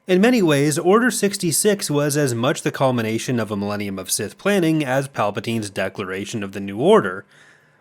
In many ways, Order 66 was as much the culmination of a millennium of Sith planning as Palpatine's declaration of the New Order.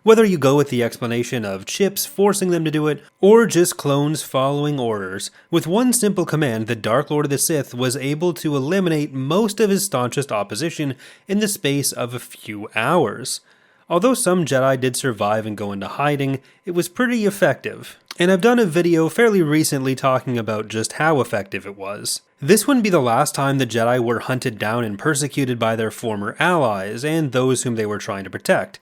Whether you go with the explanation of chips forcing them to do it, or just clones following orders, with one simple command, the Dark Lord of the Sith was able to eliminate most of his staunchest opposition in the space of a few hours. Although some Jedi did survive and go into hiding, it was pretty effective. And I've done a video fairly recently talking about just how effective it was. This wouldn't be the last time the Jedi were hunted down and persecuted by their former allies and those whom they were trying to protect.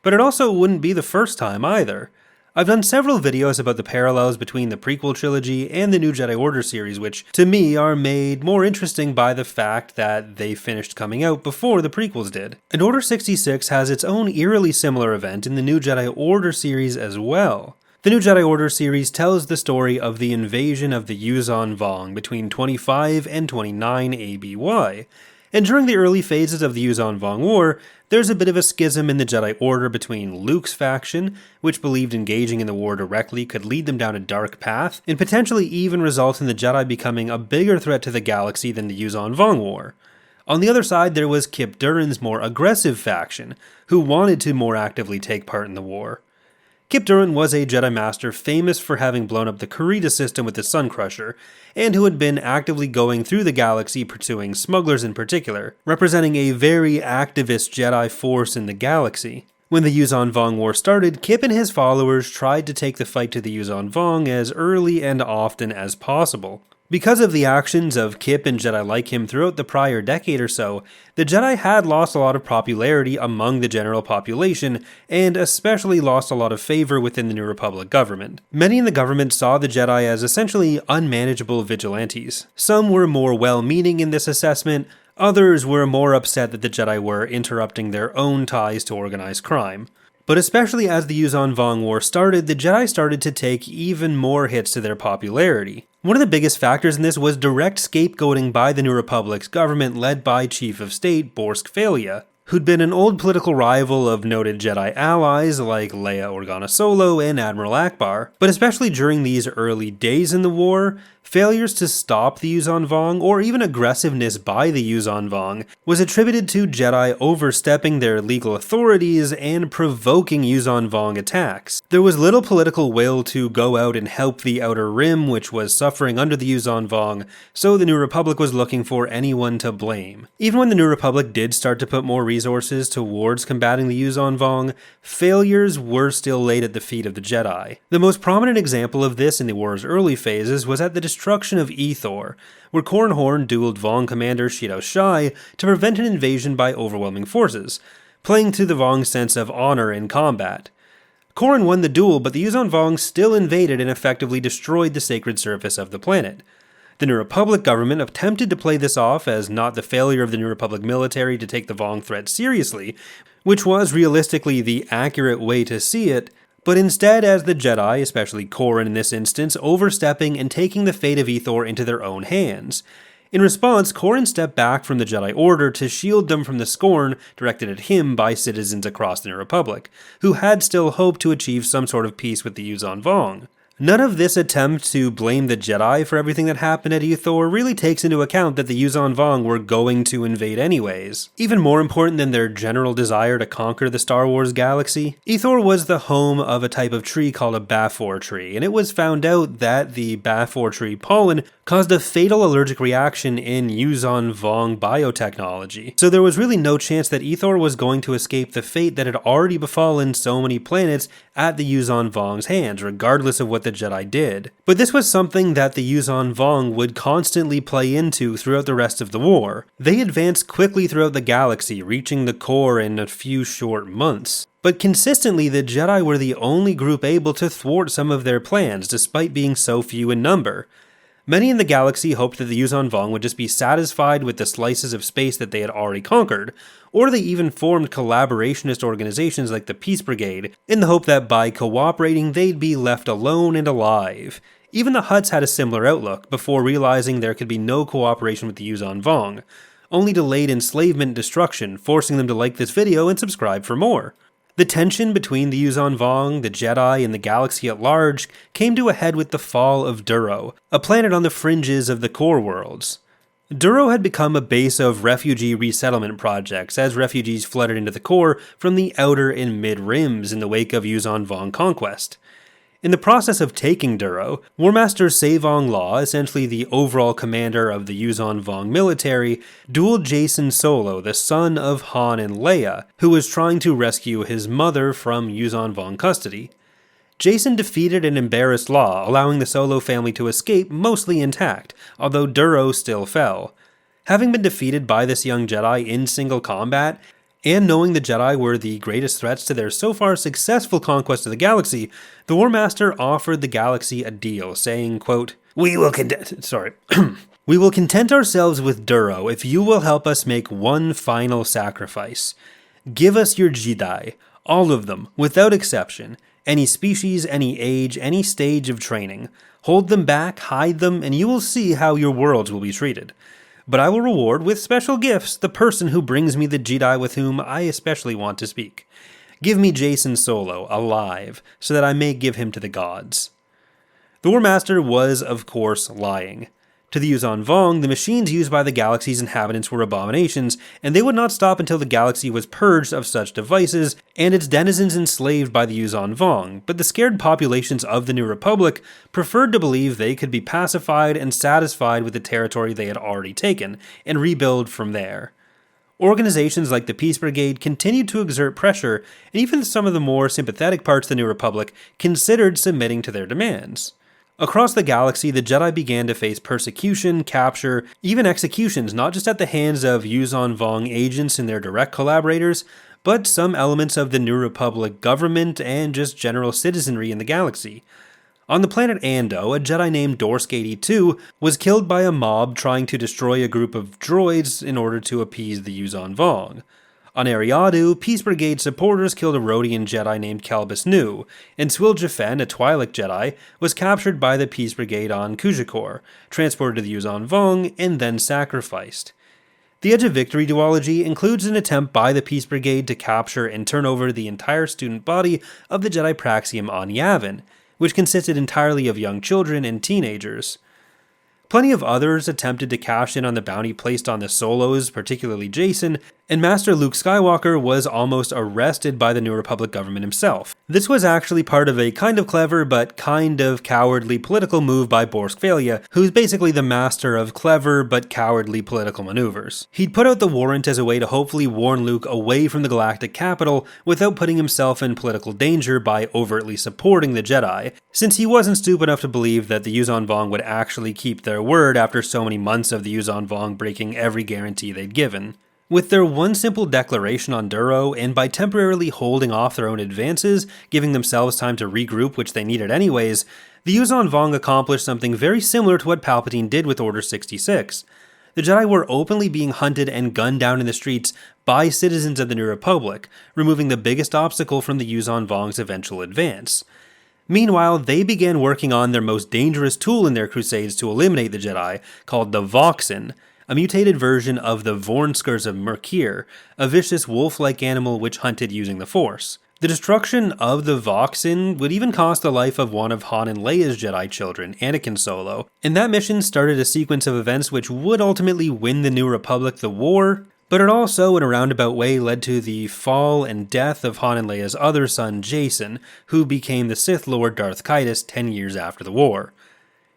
But it also wouldn't be the first time either. I've done several videos about the parallels between the prequel trilogy and the new Jedi Order series, which, to me, are made more interesting by the fact that they finished coming out before the prequels did. And Order 66 has its own eerily similar event in the new Jedi Order series as well. The new Jedi Order series tells the story of the invasion of the Yuuzhan Vong between 25 and 29 ABY. And during the early phases of the Yuuzhan Vong War, there's a bit of a schism in the Jedi Order between Luke's faction, which believed engaging in the war directly could lead them down a dark path, and potentially even result in the Jedi becoming a bigger threat to the galaxy than the Yuuzhan Vong War. On the other side, there was Kyp Durron's more aggressive faction, who wanted to more actively take part in the war. Kyp Durron was a Jedi Master famous for having blown up the Corellia system with the Sun Crusher, and who had been actively going through the galaxy pursuing smugglers in particular, representing a very activist Jedi force in the galaxy. When the Yuuzhan Vong War started, Kyp and his followers tried to take the fight to the Yuuzhan Vong as early and often as possible. Because of the actions of Kyp and Jedi like him throughout the prior decade or so, the Jedi had lost a lot of popularity among the general population, and especially lost a lot of favor within the New Republic government. Many in the government saw the Jedi as essentially unmanageable vigilantes. Some were more well-meaning in this assessment, others were more upset that the Jedi were interrupting their own ties to organized crime. But especially as the Yuuzhan Vong War started, the Jedi started to take even more hits to their popularity. One of the biggest factors in this was direct scapegoating by the New Republic's government led by Chief of State Corellia, who'd been an old political rival of noted Jedi allies like Leia Organa Solo and Admiral Akbar. But especially during these early days in the war, failures to stop the Yuuzhan Vong, or even aggressiveness by the Yuuzhan Vong, was attributed to Jedi overstepping their legal authorities and provoking Yuuzhan Vong attacks. There was little political will to go out and help the Outer Rim, which was suffering under the Yuuzhan Vong, so the New Republic was looking for anyone to blame. Even when the New Republic did start to put more resources towards combating the Yuuzhan Vong, failures were still laid at the feet of the Jedi. The most prominent example of this in the war's early phases was at the destruction of Ethor, where Corran Horn dueled Vong commander Shido Shai to prevent an invasion by overwhelming forces, playing to the Vong's sense of honor in combat. Corran won the duel, but the Yuuzhan Vong still invaded and effectively destroyed the sacred surface of the planet. The New Republic government attempted to play this off as not the failure of the New Republic military to take the Vong threat seriously, which was realistically the accurate way to see it, but instead as the Jedi, especially Corran in this instance, overstepping and taking the fate of Ethor into their own hands. In response, Corran stepped back from the Jedi Order to shield them from the scorn directed at him by citizens across the New Republic, who had still hoped to achieve some sort of peace with the Yuuzhan Vong. None of this attempt to blame the Jedi for everything that happened at Ethor really takes into account that the Yuuzhan Vong were going to invade anyways. Even more important than their general desire to conquer the Star Wars galaxy, Ethor was the home of a type of tree called a Bafor tree, and it was found out that the Bafor tree pollen caused a fatal allergic reaction in Yuuzhan Vong biotechnology. So there was really no chance that Ethor was going to escape the fate that had already befallen so many planets at the Yuuzhan Vong's hands, regardless of what the Jedi did. But this was something that the Yuuzhan Vong would constantly play into throughout the rest of the war. They advanced quickly throughout the galaxy, reaching the core in a few short months. But consistently, the Jedi were the only group able to thwart some of their plans, despite being so few in number. Many in the galaxy hoped that the Yuuzhan Vong would just be satisfied with the slices of space that they had already conquered, or they even formed collaborationist organizations like the Peace Brigade, in the hope that by cooperating they'd be left alone and alive. Even the Hutts had a similar outlook, before realizing there could be no cooperation with the Yuuzhan Vong, only delayed enslavement and destruction, forcing them to like this video and subscribe for more. The tension between the Yuuzhan Vong, the Jedi, and the galaxy at large came to a head with the fall of Duro, a planet on the fringes of the core worlds. Duro had become a base of refugee resettlement projects as refugees flooded into the core from the outer and mid-rims in the wake of Yuuzhan Vong conquest. In the process of taking Duro, Warmaster Vong Law, essentially the overall commander of the Yuuzhan Vong military, dueled Jacen Solo, the son of Han and Leia, who was trying to rescue his mother from Yuuzhan Vong custody. Jacen defeated and embarrassed Law, allowing the Solo family to escape mostly intact, although Duro still fell. Having been defeated by this young Jedi in single combat, and knowing the Jedi were the greatest threats to their so far successful conquest of the galaxy, the Warmaster offered the galaxy a deal, saying, quote, We will content ourselves with Duro if you will help us make one final sacrifice. Give us your Jedi, all of them, without exception, any species, any age, any stage of training. Hold them back, hide them, and you will see how your worlds will be treated. But I will reward with special gifts the person who brings me the Jedi with whom I especially want to speak. Give me Jacen Solo, alive, so that I may give him to the gods. The Warmaster was, of course, lying. To the Yuuzhan Vong, the machines used by the galaxy's inhabitants were abominations, and they would not stop until the galaxy was purged of such devices, and its denizens enslaved by the Yuuzhan Vong, but the scared populations of the New Republic preferred to believe they could be pacified and satisfied with the territory they had already taken, and rebuild from there. Organizations like the Peace Brigade continued to exert pressure, and even some of the more sympathetic parts of the New Republic considered submitting to their demands. Across the galaxy, the Jedi began to face persecution, capture, even executions, not just at the hands of Yuuzhan Vong agents and their direct collaborators, but some elements of the New Republic government and just general citizenry in the galaxy. On the planet Ando, a Jedi named Dorsk 82 was killed by a mob trying to destroy a group of droids in order to appease the Yuuzhan Vong. On Ariadu, Peace Brigade supporters killed a Rodian Jedi named Calbus Nu, and Swiljafen, a Twi'lek Jedi, was captured by the Peace Brigade on Kujakor, transported to the Yuuzhan Vong, and then sacrificed. The Edge of Victory duology includes an attempt by the Peace Brigade to capture and turn over the entire student body of the Jedi Praxium on Yavin, which consisted entirely of young children and teenagers. Plenty of others attempted to cash in on the bounty placed on the Solos, particularly Jacen, and Master Luke Skywalker was almost arrested by the New Republic government himself. This was actually part of a kind of clever but kind of cowardly political move by Borsk Valia, who's basically the master of clever but cowardly political maneuvers. He'd put out the warrant as a way to hopefully warn Luke away from the galactic capital without putting himself in political danger by overtly supporting the Jedi, since he wasn't stupid enough to believe that the Yuuzhan Vong would actually keep their word after so many months of the Yuuzhan Vong breaking every guarantee they'd given. With their one simple declaration on Duro, and by temporarily holding off their own advances, giving themselves time to regroup, which they needed anyways, the Yuuzhan Vong accomplished something very similar to what Palpatine did with Order 66. The Jedi were openly being hunted and gunned down in the streets by citizens of the New Republic, removing the biggest obstacle from the Yuuzhan Vong's eventual advance. Meanwhile, they began working on their most dangerous tool in their crusades to eliminate the Jedi, called the Voxin, a mutated version of the Vornskurs of Merkir, a vicious wolf-like animal which hunted using the Force. The destruction of the Voxin would even cost the life of one of Han and Leia's Jedi children, Anakin Solo, and that mission started a sequence of events which would ultimately win the New Republic the war, but it also, in a roundabout way, led to the fall and death of Han and Leia's other son, Jacen, who became the Sith Lord Darth Caedus 10 years after the war.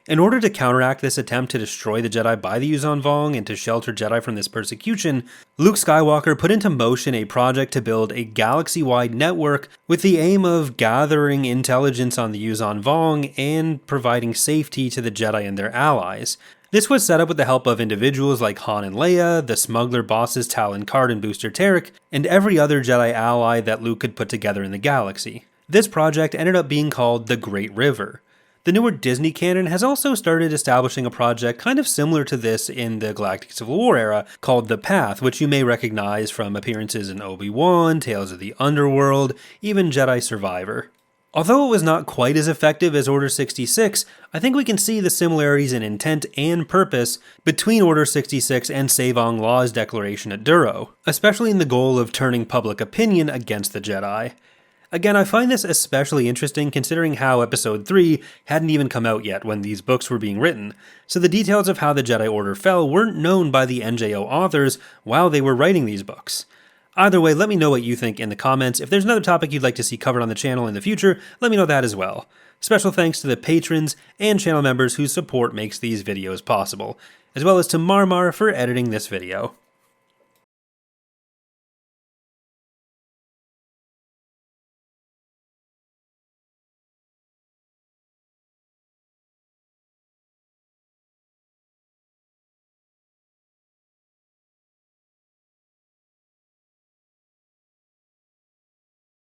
In order to counteract this attempt to destroy the Jedi by the Yuuzhan Vong and to shelter Jedi from this persecution, Luke Skywalker put into motion a project to build a galaxy-wide network with the aim of gathering intelligence on the Yuuzhan Vong and providing safety to the Jedi and their allies. This was set up with the help of individuals like Han and Leia, the smuggler bosses Talon Karrde and Booster Terrik, and every other Jedi ally that Luke could put together in the galaxy. This project ended up being called the Great River. The newer Disney canon has also started establishing a project kind of similar to this in the Galactic Civil War era called The Path, which you may recognize from appearances in Obi-Wan, Tales of the Underworld, even Jedi Survivor. Although it was not quite as effective as Order 66, I think we can see the similarities in intent and purpose between Order 66 and Vong Law's declaration at Duro, especially in the goal of turning public opinion against the Jedi. Again, I find this especially interesting considering how Episode 3 hadn't even come out yet when these books were being written, so the details of how the Jedi Order fell weren't known by the NJO authors while they were writing these books. Either way, let me know what you think in the comments. If there's another topic you'd like to see covered on the channel in the future, let me know that as well. Special thanks to the patrons and channel members whose support makes these videos possible, as well as to Marmar for editing this video.